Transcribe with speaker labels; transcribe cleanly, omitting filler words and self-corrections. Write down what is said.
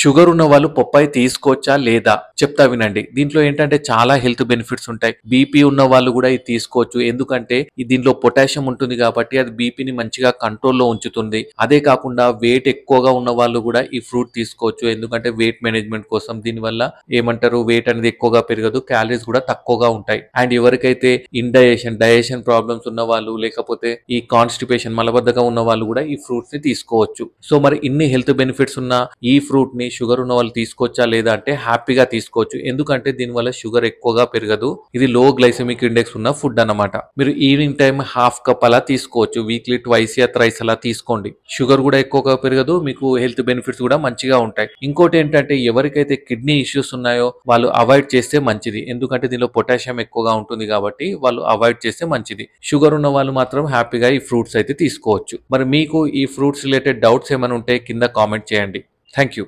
Speaker 1: Sugar ఉన్న వాళ్ళు Popeye తీసుకోవచ్చా లేదా చెప్తా వినండి. దీంట్లో ఏంటంటే చాలా హెల్త్ బెనిఫిట్స్ ఉంటాయి. బీపీ ఉన్న వాళ్ళు కూడా ఇది తీసుకోవచ్చు. ఎందుకంటే దీంట్లో పొటాషియం ఉంటుంది కాబట్టి అది బీపీని మంచిగా కంట్రోల్లో ఉంచుతుంది. అదే కాకుండా వెయిట్ ఎక్కువగా ఉన్న వాళ్ళు కూడా ఈ ఫ్రూట్ తీసుకోవచ్చు. ఎందుకంటే వెయిట్ మేనేజ్మెంట్ కోసం దీనివల్ల ఏమంటారు వెయిట్ అనేది ఎక్కువగా పెరగదు. క్యాలరీస్ కూడా తక్కువగా ఉంటాయి. అండ్ ఎవరికైతే డైజెషన్ ప్రాబ్లమ్స్ ఉన్న వాళ్ళు లేకపోతే ఈ కాన్స్టిపేషన్ మలబద్ధకం ఉన్న వాళ్ళు కూడా ఈ ఫ్రూట్స్ ని తీసుకోవచ్చు. సో మరి ఇన్ని హెల్త్ బెనిఫిట్స్ ఉన్న ఈ ఫ్రూట్ ని షుగర్ ఉన్న వాళ్ళు తీసుకోవచ్చా లేదా అంటే హ్యాపీగా తీసుకోవచ్చు. ఎందుకంటే దీనివల్ల షుగర్ ఎక్కువగా పెరగదు. ఇది లో గ్లైసెమిక్ ఇండెక్స్ ఉన్న ఫుడ్ అన్నమాట. మీరు ఈవినింగ్ టైం హాఫ్ కప్ అలా తీసుకోవచ్చు. వీక్లీ ట్వైస్ యా థ్రైస్ అలా తీసుకోండి. షుగర్ కూడా ఎక్కువగా పెరగదు. మీకు హెల్త్ బెనిఫిట్స్ కూడా మంచిగా ఉంటాయి. ఇంకోటి ఏంటంటే ఎవరికైతే కిడ్నీ ఇష్యూస్ ఉన్నాయో వాళ్ళు అవాయిడ్ చేస్తే మంచిది. ఎందుకంటే దీనిలో పొటాషియం ఎక్కువగా ఉంటుంది కాబట్టి వాళ్ళు అవాయిడ్ చేస్తే మంచిది. షుగర్ ఉన్న వాళ్ళు మాత్రం హ్యాపీగా ఈ ఫ్రూట్స్ అయితే తీసుకోవచ్చు. మరి మీకు ఈ ఫ్రూట్స్ రిలేటెడ్ డౌట్స్ ఏమైనా ఉంటే కింద కామెంట్ చేయండి. Thank you.